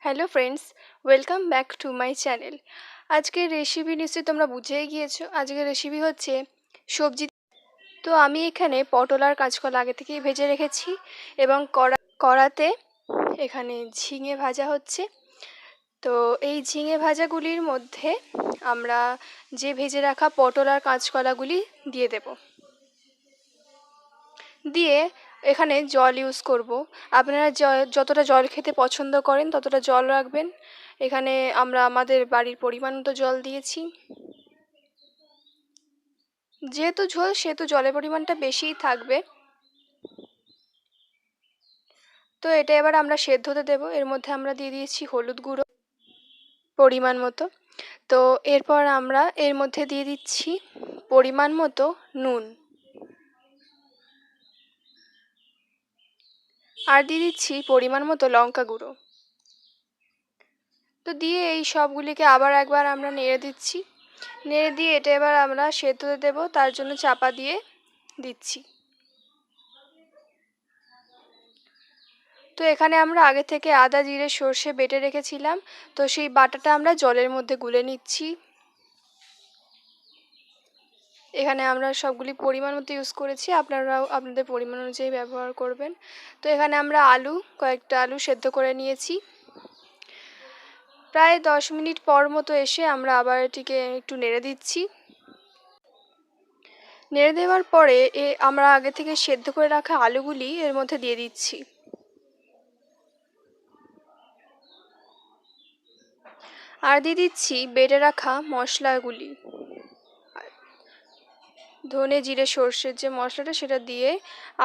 Hello friends, welcome back to my channel. আজকের recipe নিশ্চয়ই তোমরা বুঝেই গিয়েছো। আজকের রেসিপি হচ্ছে সবজি। তো আমি এখানে পটল আর কাঁচকলা আগে থেকেই ভেজে রেখেছি এবং কড়াতে এখানে ঝিঙে ভাজা হচ্ছে। তো এই ঝিঙে ভাজাগুলির মধ্যে আমরা যে ভেজে রাখা পটল আর কাঁচকলাগুলি দিয়ে দেব। দিয়ে এখানে জল ইউজ করব। আপনারা যতটা জল খেতে পছন্দ করেন ততটা জল রাখবেন। এখানে আমরা আমাদের বাড়ির পরিমাণ মতো জল দিয়েছি। যেহেতু ঝোল সেহেতু জলের পরিমাণটা বেশিই থাকবে। তো এটা এবার আমরা সেদ্ধ হতে দেবো। এর মধ্যে আমরা দিয়ে দিয়েছি হলুদ গুঁড়ো পরিমাণ মতো। তো এরপর আমরা এর মধ্যে দিয়ে দিচ্ছি পরিমাণ মতো নুন, আর দিয়ে দিচ্ছি পরিমাণ মতো লঙ্কা গুঁড়ো। তো দিয়ে এই সবগুলিকে আবার একবার আমরা নেড়ে দিচ্ছি। নেড়ে দিয়ে এটা এবার আমরা সেদ্ধ হতে দেবো, তার জন্য চাপা দিয়ে দিচ্ছি। তো এখানে আমরা আগে থেকে আদা জিরে সর্ষে বেটে রেখেছিলাম, তো সেই বাটাটা আমরা জলের মধ্যে গুলে নিচ্ছি। এখানে আমরা সবগুলি পরিমাণ মতো ইউজ করেছি, আপনারাও আপনাদের পরিমাণ অনুযায়ী ব্যবহার করবেন। তো এখানে আমরা কয়েকটা আলু সেদ্ধ করে নিয়েছি। প্রায় 10 মিনিট পর মতো এসে আমরা আবার এটিকে একটু নেড়ে দিচ্ছি। নেড়ে দেওয়ার পরে আমরা আগে থেকে সেদ্ধ করে রাখা আলুগুলি এর মধ্যে দিয়ে দিচ্ছি। আর দিয়ে দিচ্ছি বেটে রাখা মশলাগুলি, ধনে জিরে সর্ষের যে মশলাটা সেটা দিয়ে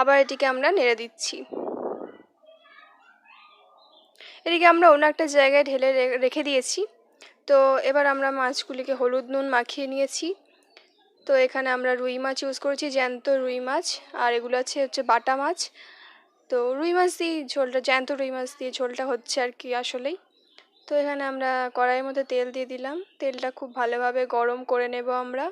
আবার এটিকে আমরা নেড়ে দিচ্ছি। এটিকে আমরা অন্য একটা জায়গায় ঢেলে রেখে দিয়েছি। তো এবার আমরা মাছগুলিকে হলুদ নুন মাখিয়ে নিয়েছি। তো এখানে আমরা রুই মাছ ইউজ করেছি, জ্যান্ত রুই মাছ, আর এগুলো হচ্ছে বাটা মাছ। তো রুই মাছ দিয়ে ঝোলটা, জ্যান্ত রুই মাছ দিয়ে ঝোলটা হচ্ছে আর কি আসলেই। তো এখানে আমরা কড়াইয়ের মধ্যে তেল দিয়ে দিলাম। তেলটা খুব ভালোভাবে গরম করে নেব আমরা,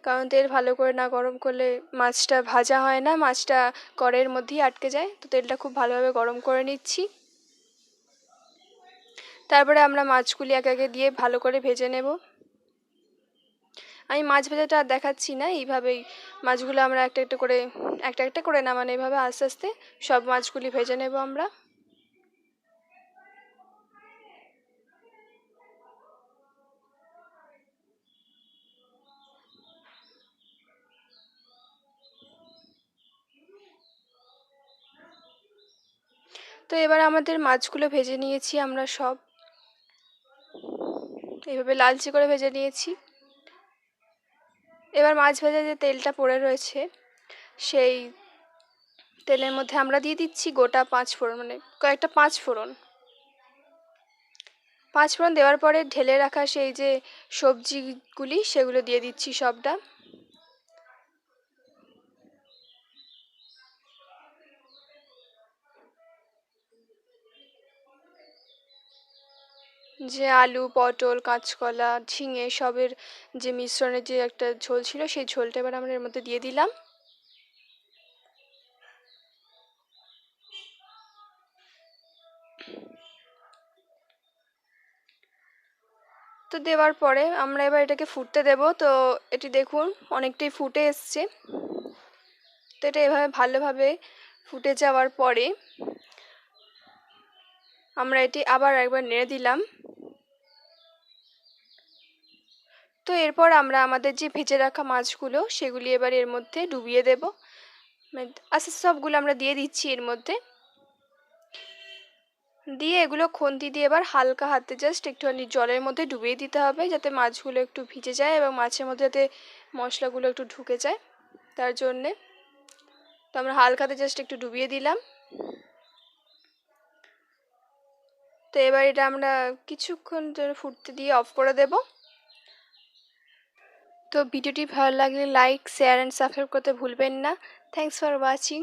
কারণ তেল ভালো করে না গরম করলে মাছটা ভাজা হয় না, মাছটা কড়াইয়ের মধ্যেই আটকে যায়। তো তেলটা খুব ভালোভাবে গরম করে নিচ্ছি। তারপরে আমরা মাছগুলি একে একে দিয়ে ভালো করে ভেজে নেব। আমি মাছ ভাজাটা আর দেখাচ্ছি না, এইভাবেই মাছগুলো আমরা একটা একটা করে না, মানে এইভাবে আস্তে আস্তে সব মাছগুলি ভেজে নেব আমরা। তো এবার আমাদের মাছগুলো ভেজে নিয়েছি আমরা সব, এইভাবে লালচে করে ভেজে নিয়েছি। এবার মাছ ভাজা যে তেলটা পড়ে রয়েছে সেই তেলের মধ্যে আমরা দিয়ে দিচ্ছি গোটা 5 ফোড়ন, মানে কয়েকটা 5 ফোড়ন। 5 ফোড়ন দেওয়ার পরে ঢেলে রাখা সেই যে সবজিগুলি সেগুলো দিয়ে দিচ্ছি সবটা। যে আলু পটল কাঁচকলা ঝিঙে সবের যে মিশ্রণের যে একটা ঝোল ছিল সেই ঝোলটা এবার আমরা এর মধ্যে দিয়ে দিলাম। তো দেওয়ার পরে আমরা এবার এটাকে ফুটতে দেব। তো এটি দেখুন অনেকটাই ফুটে এসছে। তো এটা এভাবে ভালোভাবে ফুটে যাওয়ার পরে আমরা এটি আবার একবার নেড়ে দিলাম। তো এরপর আমরা আমাদের যে ভেজে রাখা মাছগুলো সেগুলি এবার এর মধ্যে ডুবিয়ে দেব। আস্তে সবগুলো আমরা দিয়ে দিচ্ছি এর মধ্যে। দিয়ে এগুলো খুন্তি দিয়ে এবার হালকা হাতে জাস্ট একটুখানি জলের মধ্যে ডুবিয়ে দিতে হবে, যাতে মাছগুলো একটু ভিজে যায় এবং মাছের মধ্যে যাতে মশলাগুলো একটু ঢুকে যায় তার জন্যে। তো আমরা হালকা হাতে জাস্ট একটু ডুবিয়ে দিলাম। তো এবার এটা আমরা কিছুক্ষণ ধরে ফুটতে দিয়ে অফ করে দেব। তো ভিডিওটি ভালো লাগলে লাইক শেয়ার অ্যান্ড সাবস্ক্রাইব করতে ভুলবেন না। Thanks for watching.